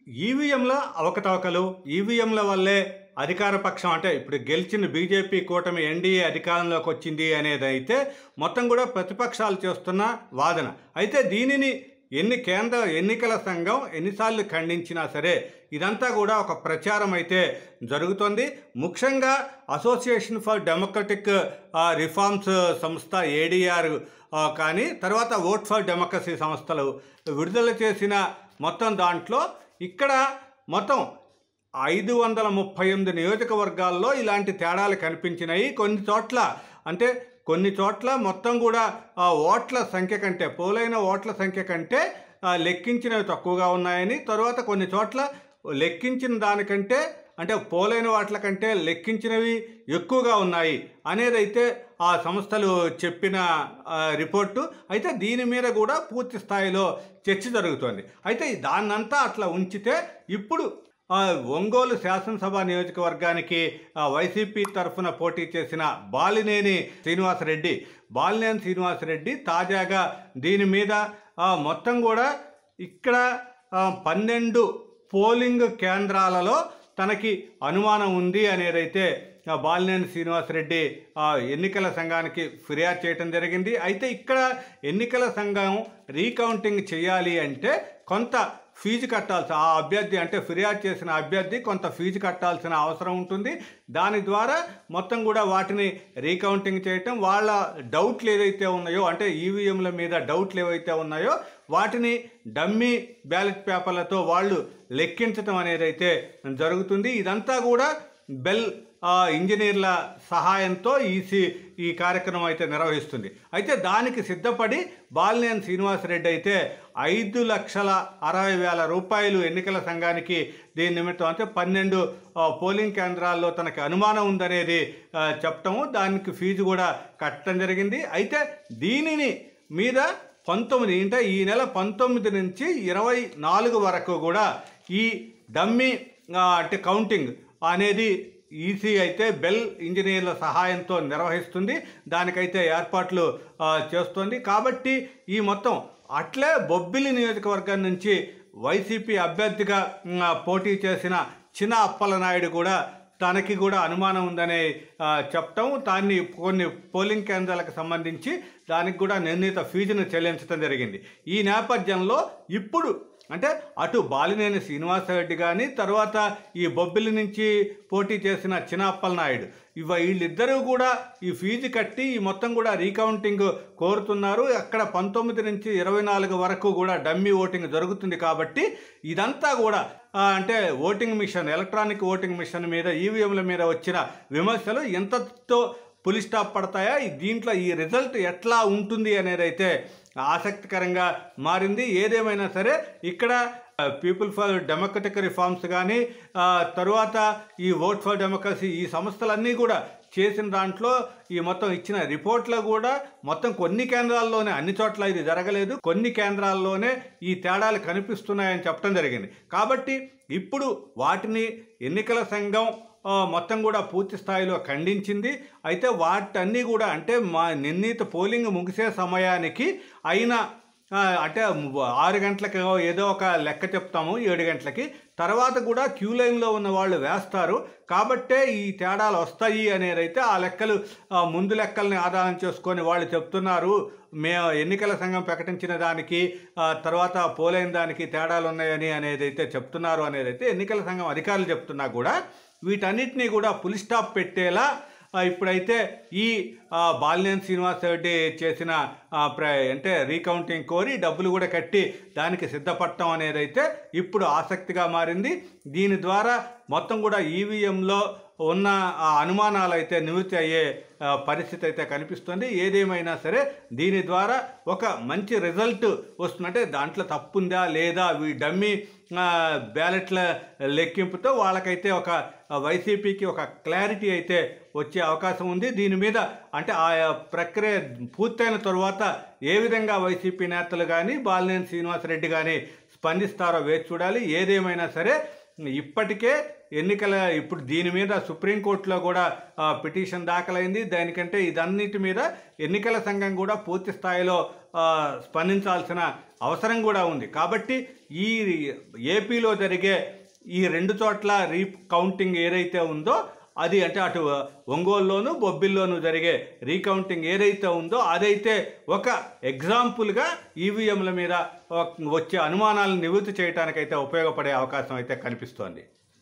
ఈవీఎంల అవకతవకలు, ఈవీఎంల వల్లే అధికార పక్షం అంటే ఇప్పుడు గెలిచిన బీజేపీ కూటమి ఎన్డీఏ అధికారంలోకి వచ్చింది అనేది అయితే మొత్తం కూడా ప్రతిపక్షాలు చేస్తున్న వాదన. అయితే దీనిని కేంద్ర ఎన్నికల సంఘం ఎన్నిసార్లు ఖండించినా సరే ఇదంతా కూడా ఒక ప్రచారం అయితే జరుగుతోంది. ముఖ్యంగా అసోసియేషన్ ఫర్ డెమోక్రటిక్ రిఫార్మ్స్ సంస్థ ఏడీఆర్ కానీ తర్వాత ఓట్ ఫర్ డెమోక్రసీ సంస్థలు విడుదల చేసిన మొత్తం దాంట్లో ఇక్కడ మొత్తం 538 నియోజకవర్గాల్లో ఇలాంటి తేడాలు కనిపించినాయి. కొన్ని చోట్ల మొత్తం కూడా ఓట్ల సంఖ్య కంటే పోలైన ఓట్ల సంఖ్య కంటే లెక్కించినవి తక్కువగా ఉన్నాయని, తర్వాత కొన్ని చోట్ల లెక్కించిన దానికంటే అంటే పోలైన వాట్ల కంటే లెక్కించినవి ఎక్కువగా ఉన్నాయి అనేదైతే ఆ సంస్థలు చెప్పిన రిపోర్టు. అయితే దీని మీద కూడా పూర్తి స్థాయిలో చర్చ జరుగుతోంది. అయితే దాన్నంతా అట్లా ఉంచితే ఇప్పుడు ఒంగోలు శాసనసభ నియోజకవర్గానికి వైసీపీ తరఫున పోటీ చేసిన బాలినేని శ్రీనివాసరెడ్డి తాజాగా దీని మీద మొత్తం కూడా ఇక్కడ 12 పోలింగ్ కేంద్రాలలో తనకి అనుమానం ఉంది అనేదైతే బాలినేని శ్రీనివాసరెడ్డి ఎన్నికల సంఘానికి ఫిర్యాదు చేయడం జరిగింది. అయితే ఇక్కడ ఎన్నికల సంఘం రీకౌంటింగ్ చేయాలి అంటే కొంత ఫీజు కట్టాల్సి ఆ అభ్యర్థి అంటే ఫిర్యాదు చేసిన అభ్యర్థి కొంత ఫీజు కట్టాల్సిన అవసరం ఉంటుంది. దాని ద్వారా మొత్తం కూడా వాటిని రీకౌంటింగ్ చేయటం, వాళ్ళ డౌట్లు ఏదైతే ఉన్నాయో అంటే ఈవీఎంల మీద డౌట్లు ఏవైతే ఉన్నాయో వాటిని డమ్మీ బ్యాలెట్ పేపర్లతో వాళ్ళు లెక్కించడం అనేది అయితే జరుగుతుంది. ఇదంతా కూడా బెల్ ఇంజనీర్ల సహాయంతో ఈ కార్యక్రమం అయితే నిర్వహిస్తుంది. అయితే దానికి సిద్ధపడి బాలినేని శ్రీనివాసరెడ్డి అయితే 5,60,000 రూపాయలు ఎన్నికల సంఘానికి దీని నిమిత్తం అంటే 12 పోలింగ్ కేంద్రాల్లో తనకి అనుమానం ఉందనేది చెప్పటము, దానికి ఫీజు కూడా కట్టడం జరిగింది. అయితే దీనిని మీద 19 అంటే ఈ నెల 19 నుంచి 24 వరకు కూడా ఈ డమ్మీ అంటే కౌంటింగ్ అనేది ఈసీ అయితే బెల్ ఇంజనీర్ల సహాయంతో నిర్వహిస్తుంది. దానికైతే ఏర్పాట్లు చేస్తుంది. కాబట్టి ఈ మొత్తం అట్లే బొబ్బిలి నియోజకవర్గం నుంచి వైసీపీ అభ్యర్థిగా పోటీ చేసిన చిన అప్పలనాయుడు కూడా తనకి కూడా అనుమానం ఉందని చెప్పటం, దాన్ని కొన్ని పోలింగ్ కేంద్రాలకు సంబంధించి దానికి కూడా నిర్ణీత ఫీజును చెల్లించడం జరిగింది. ఈ నేపథ్యంలో ఇప్పుడు అంటే అటు బాలినేని శ్రీనివాసరెడ్డి కానీ తర్వాత ఈ బొబ్బిలి నుంచి పోటీ చేసిన చిన అప్పలనాయుడు వీళ్ళిద్దరూ కూడా ఈ ఫీజు కట్టి ఈ మొత్తం కూడా రీకౌంటింగ్ కోరుతున్నారు. అక్కడ 19 నుంచి 24 వరకు కూడా డమ్మీ ఓటింగ్ జరుగుతుంది. కాబట్టి ఇదంతా కూడా అంటే voting machine electronic voting machine మీద ఈవీఎంల మీద వచ్చిన విమర్శలు ఎంతతో పులి స్టాప్ పడతాయా, దీంట్లో ఈ రిజల్ట్ ఎట్లా ఉంటుంది అనేది అయితే ఆసక్తికరంగా మారింది. ఏదేమైనా సరే ఇక్కడ పీపుల్ ఫర్ డెమోక్రటిక్ రిఫార్మ్స్ కానీ తరువాత ఈ ఓట్ ఫర్ డెమోక్రసీ ఈ సంస్థలన్నీ కూడా చేసిన దాంట్లో ఈ మొత్తం ఇచ్చిన రిపోర్ట్లో కూడా మొత్తం కొన్ని కేంద్రాల్లోనే, అన్ని చోట్ల ఇది జరగలేదు, కొన్ని కేంద్రాల్లోనే ఈ తేడాలు కనిపిస్తున్నాయని చెప్పడం జరిగింది. కాబట్టి ఇప్పుడు వాటిని ఎన్నికల సంఘం మొత్తం కూడా పూర్తి స్థాయిలో ఖండించింది. అయితే వాటన్నీ కూడా అంటే నిర్ణీత పోలింగ్ ముగిసే సమయానికి అయినా అంటే 6 గంటలకు ఏదో ఒక లెక్క చెప్తాము, 7 గంటలకి తర్వాత కూడా క్యూ లైన్లో ఉన్న వాళ్ళు వేస్తారు. కాబట్టే ఈ తేడాలు వస్తాయి అనేది అయితే ఆ లెక్కలు ముందు లెక్కల్ని ఆధారం చేసుకొని వాళ్ళు చెప్తున్నారు. ఎన్నికల సంఘం ప్రకటించిన దానికి తర్వాత పోలైన దానికి తేడాలు ఉన్నాయని అనేది అయితే చెప్తున్నారు అనేది అయితే ఎన్నికల సంఘం అధికారులు చెప్తున్నా కూడా వీటన్నిటినీ కూడా పులి స్టాప్ పెట్టేలా ఇప్పుడైతే ఈ బాలినేని శ్రీనివాసరెడ్డి చేసిన అంటే రీకౌంటింగ్ కోరి డబ్బులు కూడా కట్టి దానికి సిద్ధపడటం అనేది అయితే ఇప్పుడు ఆసక్తిగా మారింది. దీని ద్వారా మొత్తం కూడా ఈవీఎంలో ఉన్న అనుమానాలు అయితే నివృత్తి అయ్యే పరిస్థితి అయితే కనిపిస్తుంది. ఏదేమైనా సరే దీని ద్వారా ఒక మంచి రిజల్ట్ వస్తుందంటే దాంట్లో తప్పుందా లేదా డమ్మీ బ్యాలెట్ల లెక్కింపుతో వాళ్ళకైతే ఒక వైసీపీకి ఒక క్లారిటీ అయితే వచ్చే అవకాశం ఉంది. దీని మీద అంటే ఆ ప్రక్రియ పూర్తయిన తరువాత ఏ విధంగా వైసీపీ నేతలు కానీ బాలినేని శ్రీనివాసరెడ్డి కానీ స్పందిస్తారో వేచి చూడాలి. ఏదేమైనా సరే ఇప్పటికే ఇప్పుడు దీని మీద సుప్రీంకోర్టులో కూడా పిటిషన్ దాఖలైంది. దానికంటే ఇదన్నిటి మీద ఎన్నికల సంఘం కూడా పూర్తి స్థాయిలో స్పందించాల్సిన అవసరం కూడా ఉంది. కాబట్టి ఈ ఏపీలో జరిగే ఈ 2 చోట్ల రీకౌంటింగ్ ఏదైతే ఉందో అది అంటే అటు ఒంగోలులోను బొబ్బిల్లోను జరిగే రీకౌంటింగ్ ఏదైతే ఉందో అదైతే ఒక ఎగ్జాంపుల్గా ఈవీఎంల మీద వచ్చే అనుమానాలను నివృత్తి చేయడానికైతే ఉపయోగపడే అవకాశం అయితే కనిపిస్తోంది.